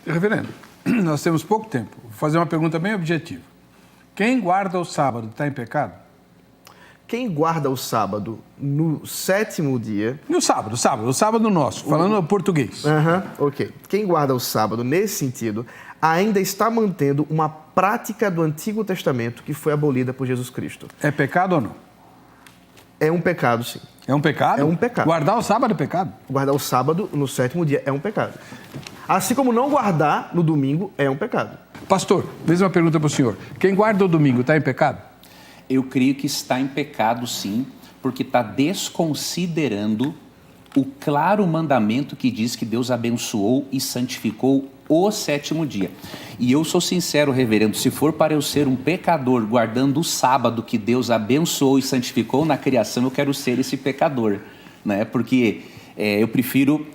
Reverendo, nós temos pouco tempo. Vou fazer uma pergunta bem objetiva. Quem guarda o sábado está em pecado? Quem guarda o sábado no sétimo dia... No sábado, o sábado nosso, falando português. Ok. Quem guarda o sábado nesse sentido ainda está mantendo uma prática do Antigo Testamento que foi abolida por Jesus Cristo. É pecado ou não? É um pecado, sim. É um pecado? É um pecado. Guardar o sábado é pecado? Guardar o sábado no sétimo dia é um pecado. Assim como não guardar no domingo é um pecado. Pastor, mesma pergunta para o senhor. Quem guarda o domingo está em pecado? Eu creio que está em pecado, sim, porque está desconsiderando o claro mandamento que diz que Deus abençoou e santificou o sétimo dia. E eu sou sincero, reverendo, se for para eu ser um pecador guardando o sábado que Deus abençoou e santificou na criação, eu quero ser esse pecador, né? Porque eu prefiro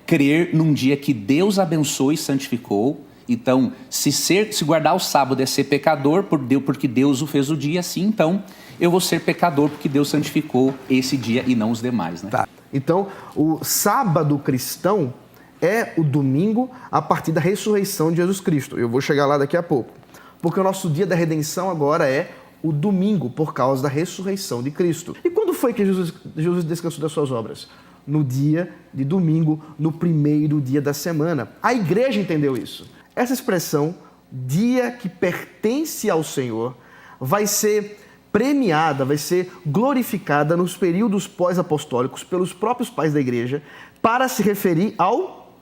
crer num dia que Deus abençoou e santificou. Então, se guardar o sábado é ser pecador, porque Deus o fez o dia assim, então eu vou ser pecador porque Deus santificou esse dia e não os demais, né? Tá. Então, o sábado cristão é o domingo a partir da ressurreição de Jesus Cristo. Eu vou chegar lá daqui a pouco. Porque o nosso dia da redenção agora é o domingo, por causa da ressurreição de Cristo. E quando foi que Jesus descansou das suas obras? No dia de domingo, no primeiro dia da semana. A igreja entendeu isso. Essa expressão, dia que pertence ao Senhor, vai ser premiada, vai ser glorificada nos períodos pós-apostólicos pelos próprios pais da igreja para se referir ao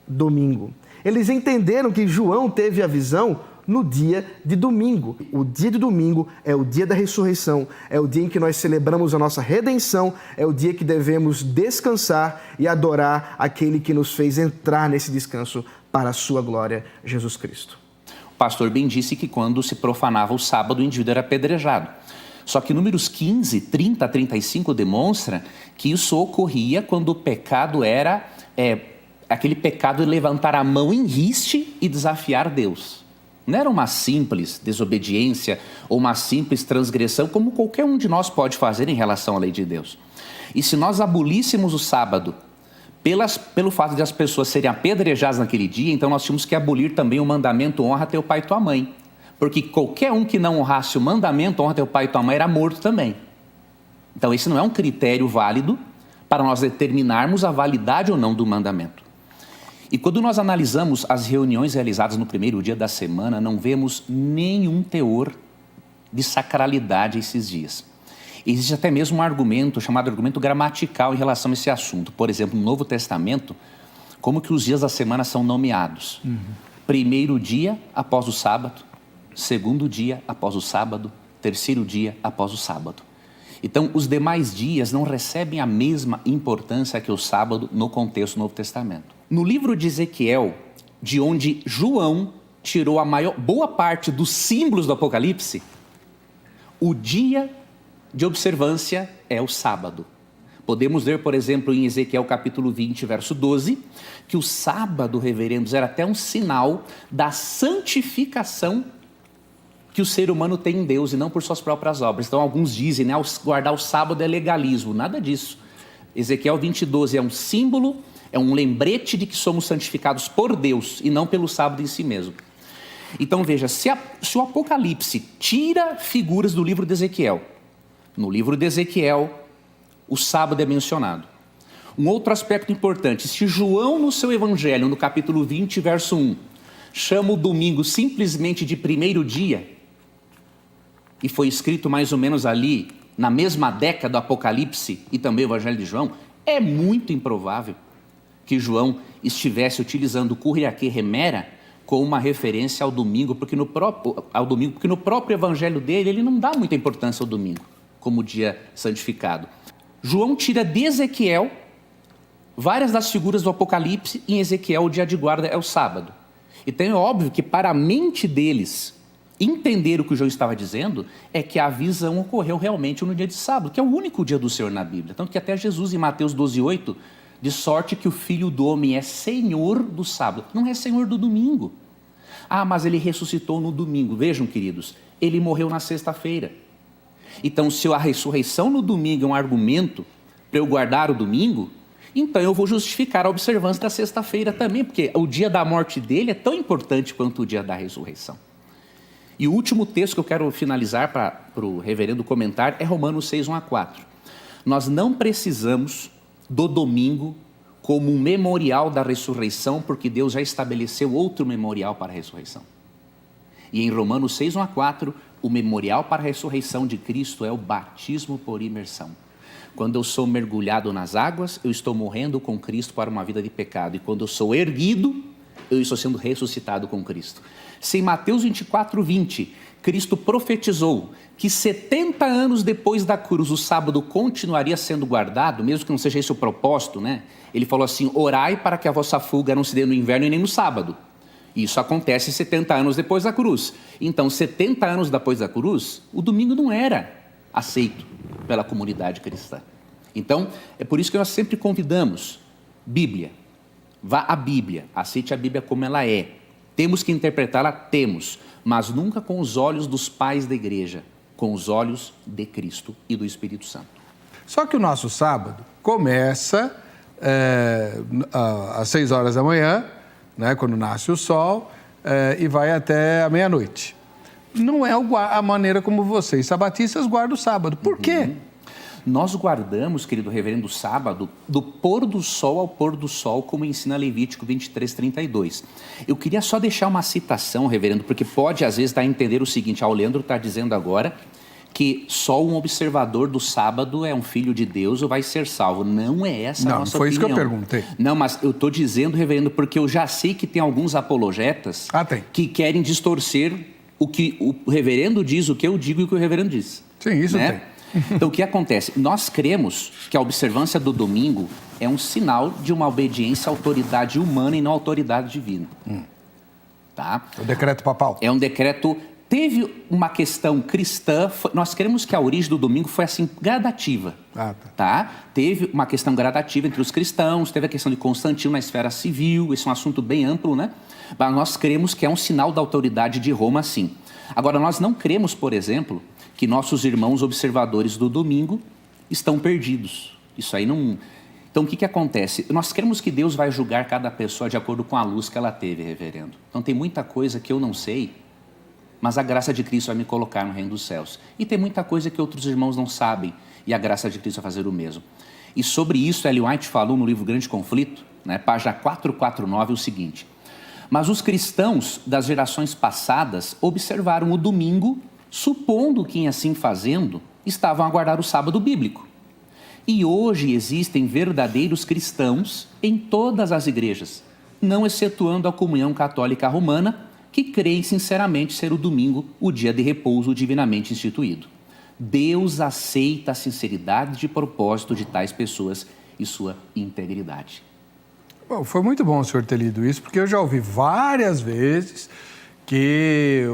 domingo. Eles entenderam que João teve a visão no dia de domingo. O dia de domingo é o dia da ressurreição, é o dia em que nós celebramos a nossa redenção, é o dia que devemos descansar e adorar aquele que nos fez entrar nesse descanso para a sua glória, Jesus Cristo. O pastor bem disse que quando se profanava o sábado, o indivíduo era apedrejado. Só que Números 15, 30 a 35 demonstra que isso ocorria quando o pecado era aquele pecado de levantar a mão em riste e desafiar Deus. Não era uma simples desobediência ou uma simples transgressão, como qualquer um de nós pode fazer em relação à lei de Deus. E se nós abolíssemos o sábado pelo fato de as pessoas serem apedrejadas naquele dia, então nós tínhamos que abolir também o mandamento honra teu pai e tua mãe. Porque qualquer um que não honrasse o mandamento honra teu pai e tua mãe era morto também. Então esse não é um critério válido para nós determinarmos a validade ou não do mandamento. E quando nós analisamos as reuniões realizadas no primeiro dia da semana, não vemos nenhum teor de sacralidade esses dias. Existe até mesmo um argumento chamado argumento gramatical em relação a esse assunto. Por exemplo, no Novo Testamento, como que os dias da semana são nomeados? Primeiro dia após o sábado, segundo dia após o sábado, terceiro dia após o sábado. Então, os demais dias não recebem a mesma importância que o sábado no contexto do Novo Testamento. No livro de Ezequiel, de onde João tirou boa parte dos símbolos do Apocalipse, o dia de observância é o sábado. Podemos ver, por exemplo, em Ezequiel capítulo 20, verso 12, que o sábado, reverendos, era até um sinal da santificação que o ser humano tem em Deus e não por suas próprias obras. Então alguns dizem, né, guardar o sábado é legalismo. Nada disso. Ezequiel 20, 12 é um símbolo, é um lembrete de que somos santificados por Deus e não pelo sábado em si mesmo. Então veja, se o Apocalipse tira figuras do livro de Ezequiel, no livro de Ezequiel o sábado é mencionado. Um outro aspecto importante, se João no seu evangelho, no capítulo 20, verso 1, chama o domingo simplesmente de primeiro dia, e foi escrito mais ou menos ali, na mesma década do Apocalipse e também o Evangelho de João, é muito improvável que João estivesse utilizando o Kuriake Remera como uma referência ao domingo, porque no próprio Evangelho dele, ele não dá muita importância ao domingo, como dia santificado. João tira de Ezequiel várias das figuras do Apocalipse, e em Ezequiel o dia de guarda é o sábado. Então é óbvio que para a mente deles entender o que o João estava dizendo é que a visão ocorreu realmente no dia de sábado, que é o único dia do Senhor na Bíblia. Tanto que até Jesus em Mateus 12:8, de sorte que o Filho do Homem é Senhor do sábado, não é Senhor do domingo. Ah, mas ele ressuscitou no domingo. Vejam, queridos, ele morreu na sexta-feira. Então, se a ressurreição no domingo é um argumento para eu guardar o domingo, então eu vou justificar a observância da sexta-feira também, porque o dia da morte dele é tão importante quanto o dia da ressurreição. E o último texto que eu quero finalizar para o reverendo comentar é Romanos 6, 1-4. Nós não precisamos do domingo como um memorial da ressurreição, porque Deus já estabeleceu outro memorial para a ressurreição. E em Romanos 6, 1-4, o memorial para a ressurreição de Cristo é o batismo por imersão. Quando eu sou mergulhado nas águas, eu estou morrendo com Cristo para uma vida de pecado. E quando eu sou erguido, eu estou sendo ressuscitado com Cristo. Se em Mateus 24, 20, Cristo profetizou que 70 anos depois da cruz o sábado continuaria sendo guardado, mesmo que não seja esse o propósito, né? Ele falou assim, orai para que a vossa fuga não se dê no inverno e nem no sábado. Isso acontece 70 anos depois da cruz. Então, 70 anos depois da cruz, o domingo não era aceito pela comunidade cristã. Então, é por isso que nós sempre convidamos, Bíblia, vá à Bíblia, aceite a Bíblia como ela é. Temos que interpretá-la? Temos, mas nunca com os olhos dos pais da igreja, com os olhos de Cristo e do Espírito Santo. Só que o nosso sábado começa às 6 horas da manhã, né, quando nasce o sol, e vai até a meia-noite. Não é a maneira como vocês, sabatistas, guardam o sábado. Por quê? Nós guardamos, querido reverendo, o sábado do pôr do sol ao pôr do sol, como ensina Levítico 23, 32. Eu queria só deixar uma citação, reverendo, porque pode às vezes dar a entender o seguinte, o Leandro está dizendo agora que só um observador do sábado é um filho de Deus ou vai ser salvo. Não é essa a nossa opinião. Não, foi isso que eu perguntei. Não, mas eu estou dizendo, reverendo, porque eu já sei que tem alguns apologetas que querem distorcer o que o reverendo diz, o que eu digo e o que o reverendo diz. Sim, isso tem. Então, o que acontece? Nós cremos que a observância do domingo é um sinal de uma obediência à autoridade humana e não à autoridade divina. Tá? O decreto papal. É um decreto... Teve uma questão cristã, nós cremos que a origem do domingo foi assim, gradativa. Tá? Teve uma questão gradativa entre os cristãos, teve a questão de Constantino na esfera civil, esse é um assunto bem amplo, né? Mas nós cremos que é um sinal da autoridade de Roma, sim. Agora, nós não cremos, por exemplo, que nossos irmãos observadores do domingo estão perdidos. Isso aí não... Então, o que acontece? Nós cremos que Deus vai julgar cada pessoa de acordo com a luz que ela teve, reverendo. Então, tem muita coisa que eu não sei, mas a graça de Cristo vai me colocar no reino dos céus. E tem muita coisa que outros irmãos não sabem, e a graça de Cristo vai fazer o mesmo. E sobre isso, Ellen White falou no livro Grande Conflito, né, página 449, o seguinte: mas os cristãos das gerações passadas observaram o domingo, supondo que, em assim fazendo, estavam a guardar o sábado bíblico. E hoje existem verdadeiros cristãos em todas as igrejas, não excetuando a comunhão católica romana, que creem sinceramente ser o domingo o dia de repouso divinamente instituído. Deus aceita a sinceridade de propósito de tais pessoas e sua integridade. Bom, foi muito bom o senhor ter lido isso, porque eu já ouvi várias vezes que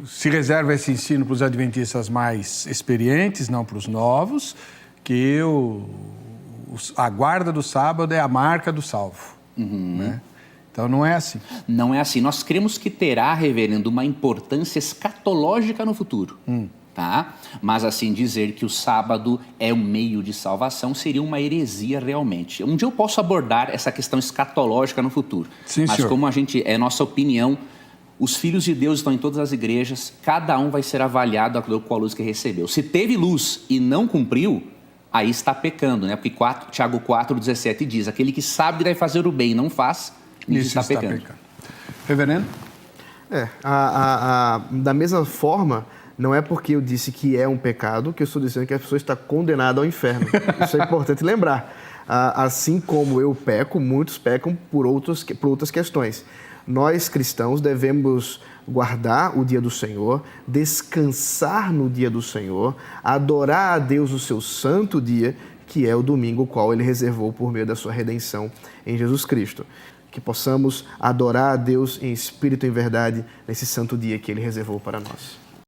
se reserva esse ensino para os adventistas mais experientes, não para os novos, que a guarda do sábado é a marca do salvo. Né? Então, não é assim. Não é assim. Nós cremos que terá, reverendo, uma importância escatológica no futuro. Tá? Mas, assim, dizer que o sábado é um meio de salvação seria uma heresia realmente. Um dia eu posso abordar essa questão escatológica no futuro. Sim, mas senhor. Como é nossa opinião, os filhos de Deus estão em todas as igrejas, cada um vai ser avaliado com a luz que recebeu. Se teve luz e não cumpriu, aí está pecando, né? Porque Tiago 4,17 diz, aquele que sabe que deve fazer o bem e não faz, isso está pecando. Reverendo? Da mesma forma, não é porque eu disse que é um pecado que eu estou dizendo que a pessoa está condenada ao inferno. Isso é importante lembrar. Assim como eu peco, muitos pecam por outras questões. Nós, cristãos, devemos guardar o dia do Senhor, descansar no dia do Senhor, adorar a Deus o seu santo dia, que é o domingo, o qual Ele reservou por meio da sua redenção em Jesus Cristo. Que possamos adorar a Deus em espírito e em verdade nesse santo dia que Ele reservou para nós.